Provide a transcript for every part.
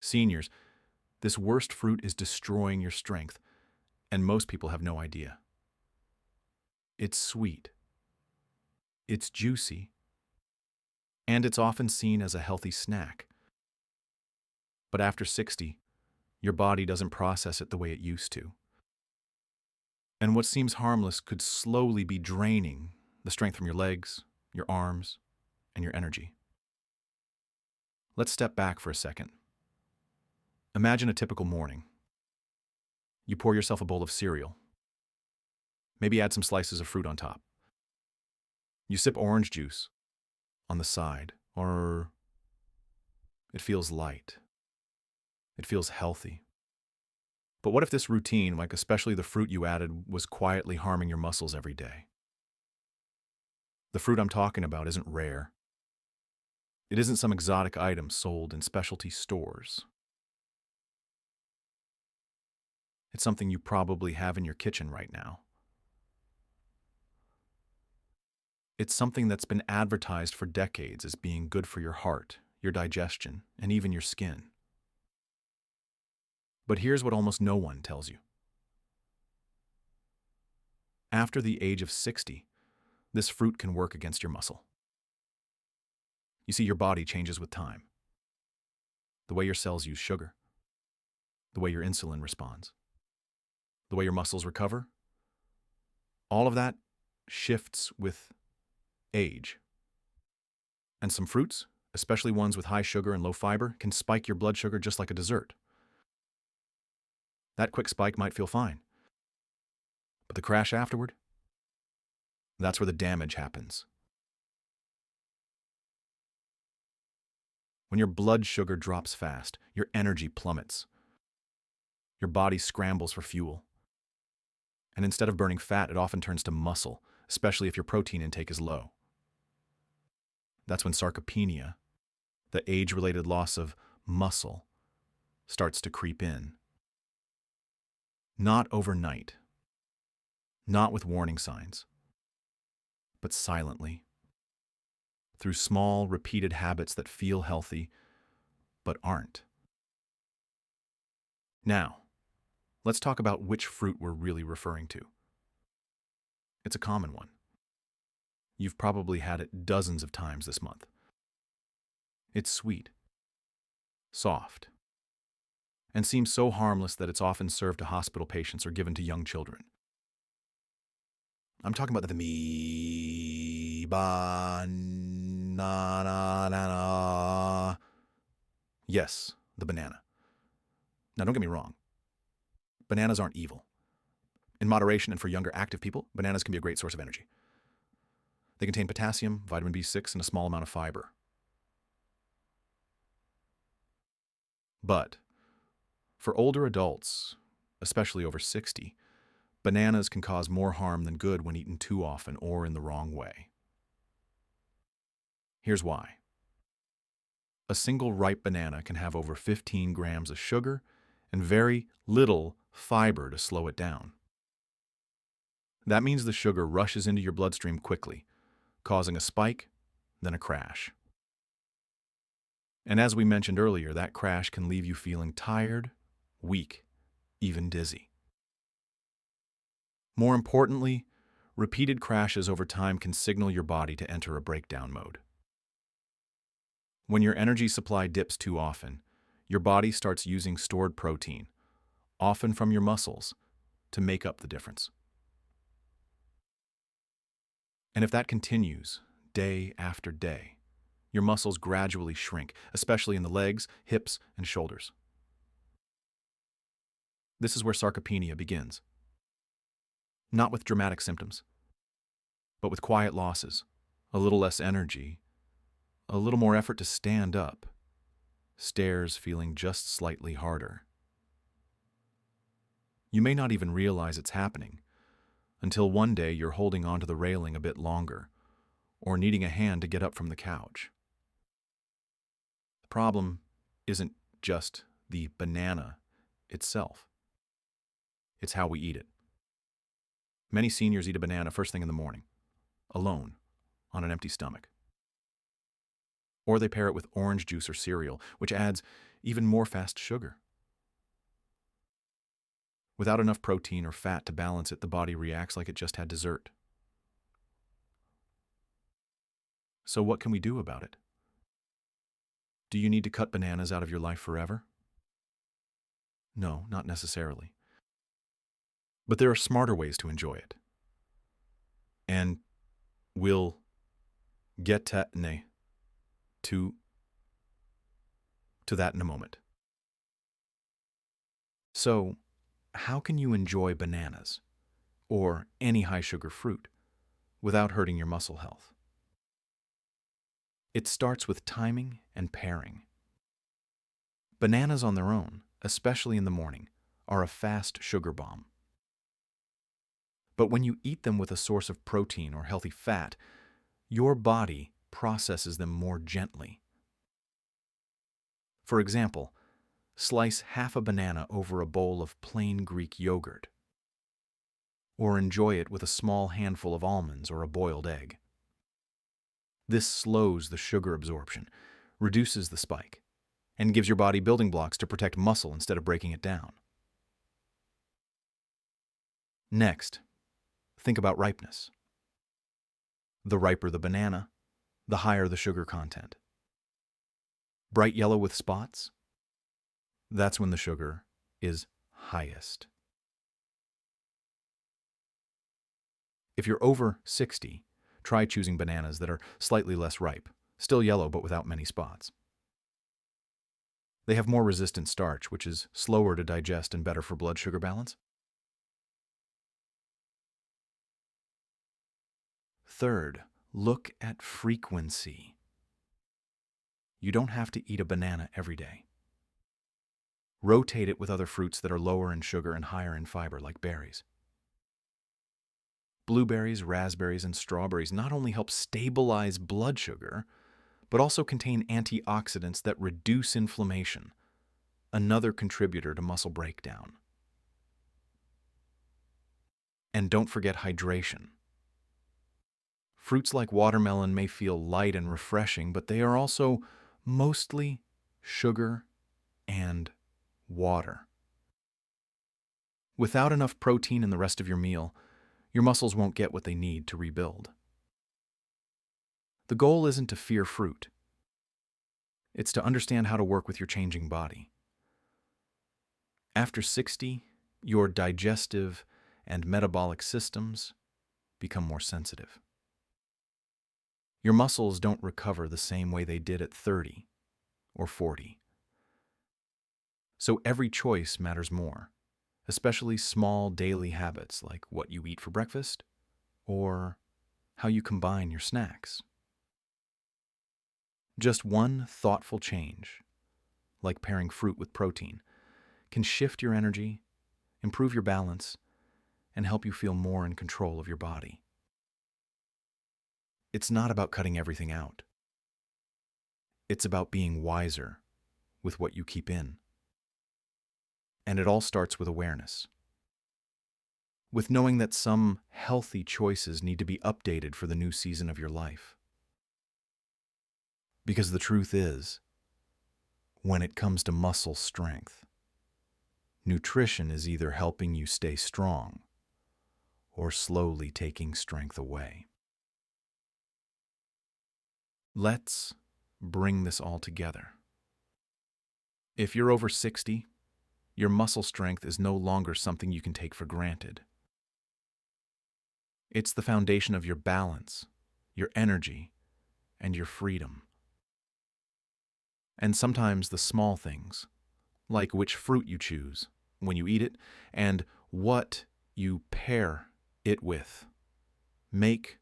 Seniors, this worst fruit is destroying your strength, and most people have no idea. It's sweet, it's juicy, and it's often seen as a healthy snack. But after 60, your body doesn't process it the way it used to. And what seems harmless could slowly be draining the strength from your legs, your arms, and your energy. Let's step back for a second. Imagine a typical morning. You pour yourself a bowl of cereal. Maybe add some slices of fruit on top. You sip orange juice on the side, or it feels light. It feels healthy. But what if this routine, like especially the fruit you added, was quietly harming your muscles every day? The fruit I'm talking about isn't rare. It isn't some exotic item sold in specialty stores. It's something you probably have in your kitchen right now. It's something that's been advertised for decades as being good for your heart, your digestion, and even your skin. But here's what almost no one tells you. After the age of 60, this fruit can work against your muscle. You see, your body changes with time. The way your cells use sugar, the way your insulin responds, the way your muscles recover, all of that shifts with age. And some fruits, especially ones with high sugar and low fiber, can spike your blood sugar just like a dessert. That quick spike might feel fine, but the crash afterward, that's where the damage happens. When your blood sugar drops fast, your energy plummets. Your body scrambles for fuel. And instead of burning fat, it often turns to muscle, especially if your protein intake is low. That's when sarcopenia, the age-related loss of muscle, starts to creep in. Not overnight, not with warning signs, but silently, through small, repeated habits that feel healthy, but aren't. Now, let's talk about which fruit we're really referring to. It's a common one. You've probably had it dozens of times this month. It's sweet, soft, and seems so harmless that it's often served to hospital patients or given to young children. I'm talking about the banana. Yes, the banana. Now, don't get me wrong. Bananas aren't evil. In moderation and for younger active people, bananas can be a great source of energy. They contain potassium, vitamin B6, and a small amount of fiber. But for older adults, especially over 60, bananas can cause more harm than good when eaten too often or in the wrong way. Here's why. A single ripe banana can have over 15 grams of sugar and very little fiber to slow it down. That means the sugar rushes into your bloodstream quickly, causing a spike, then a crash. And as we mentioned earlier, that crash can leave you feeling tired, weak, even dizzy. More importantly, repeated crashes over time can signal your body to enter a breakdown mode. When your energy supply dips too often, your body starts using stored protein, often from your muscles, to make up the difference. And if that continues day after day, your muscles gradually shrink, especially in the legs, hips, and shoulders. This is where sarcopenia begins. Not with dramatic symptoms, but with quiet losses, a little less energy, a little more effort to stand up, stairs feeling just slightly harder. You may not even realize it's happening until one day you're holding onto the railing a bit longer or needing a hand to get up from the couch. The problem isn't just the banana itself. It's how we eat it. Many seniors eat a banana first thing in the morning, alone, on an empty stomach. Or they pair it with orange juice or cereal, which adds even more fast sugar. Without enough protein or fat to balance it, the body reacts like it just had dessert. So what can we do about it? Do you need to cut bananas out of your life forever? No, not necessarily. But there are smarter ways to enjoy it. And we'll get to that in a moment. So, how can you enjoy bananas or any high-sugar fruit without hurting your muscle health? It starts with timing and pairing. Bananas on their own, especially in the morning, are a fast sugar bomb. But when you eat them with a source of protein or healthy fat, your body processes them more gently. For example, slice half a banana over a bowl of plain Greek yogurt, or enjoy it with a small handful of almonds or a boiled egg. This slows the sugar absorption, reduces the spike, and gives your body building blocks to protect muscle instead of breaking it down. Next, think about ripeness. The riper the banana, the higher the sugar content. Bright yellow with spots? That's when the sugar is highest. If you're over 60, try choosing bananas that are slightly less ripe, still yellow but without many spots. They have more resistant starch, which is slower to digest and better for blood sugar balance. Third, look at frequency. You don't have to eat a banana every day. Rotate it with other fruits that are lower in sugar and higher in fiber, like berries. Blueberries, raspberries, and strawberries not only help stabilize blood sugar, but also contain antioxidants that reduce inflammation, another contributor to muscle breakdown. And don't forget hydration. Fruits like watermelon may feel light and refreshing, but they are also mostly sugar and water. Without enough protein in the rest of your meal, your muscles won't get what they need to rebuild. The goal isn't to fear fruit. It's to understand how to work with your changing body. After 60, your digestive and metabolic systems become more sensitive. Your muscles don't recover the same way they did at 30 or 40. So every choice matters more, especially small daily habits like what you eat for breakfast or how you combine your snacks. Just one thoughtful change, like pairing fruit with protein, can shift your energy, improve your balance, and help you feel more in control of your body. It's not about cutting everything out. It's about being wiser with what you keep in. And it all starts with awareness. With knowing that some healthy choices need to be updated for the new season of your life. Because the truth is, when it comes to muscle strength, nutrition is either helping you stay strong or slowly taking strength away. Let's bring this all together. If you're over 60, your muscle strength is no longer something you can take for granted. It's the foundation of your balance, your energy, and your freedom. And sometimes the small things, like which fruit you choose when you eat it and what you pair it with, make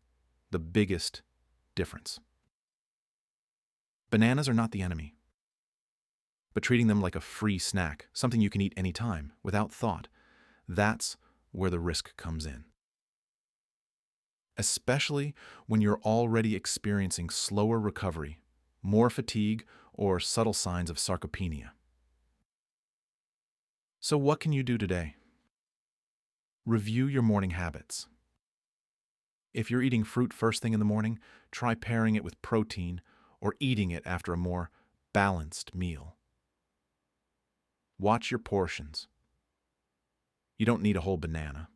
the biggest difference. Bananas are not the enemy, but treating them like a free snack, something you can eat anytime, without thought, that's where the risk comes in. Especially when you're already experiencing slower recovery, more fatigue, or subtle signs of sarcopenia. So what can you do today? Review your morning habits. If you're eating fruit first thing in the morning, try pairing it with protein or eating it after a more balanced meal. Watch your portions. You don't need a whole banana.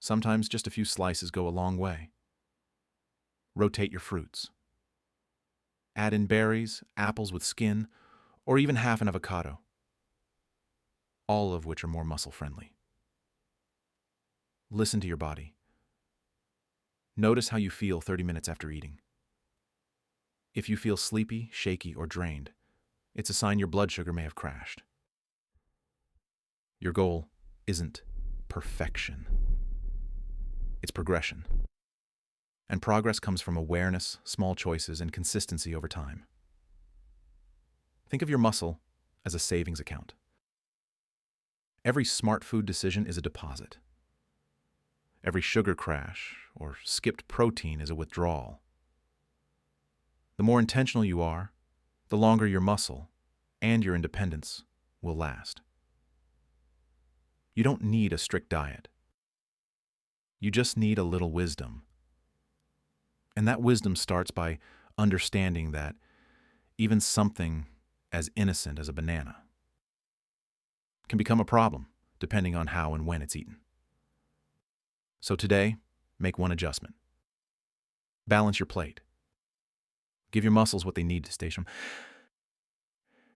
Sometimes just a few slices go a long way. Rotate your fruits. Add in berries, apples with skin, or even half an avocado, all of which are more muscle-friendly. Listen to your body. Notice how you feel 30 minutes after eating. If you feel sleepy, shaky, or drained, it's a sign your blood sugar may have crashed. Your goal isn't perfection. It's progression. And progress comes from awareness, small choices, and consistency over time. Think of your muscle as a savings account. Every smart food decision is a deposit. Every sugar crash or skipped protein is a withdrawal. The more intentional you are, the longer your muscle and your independence will last. You don't need a strict diet. You just need a little wisdom. And that wisdom starts by understanding that even something as innocent as a banana can become a problem depending on how and when it's eaten. So today, make one adjustment. Balance your plate. Give your muscles what they need to stay strong.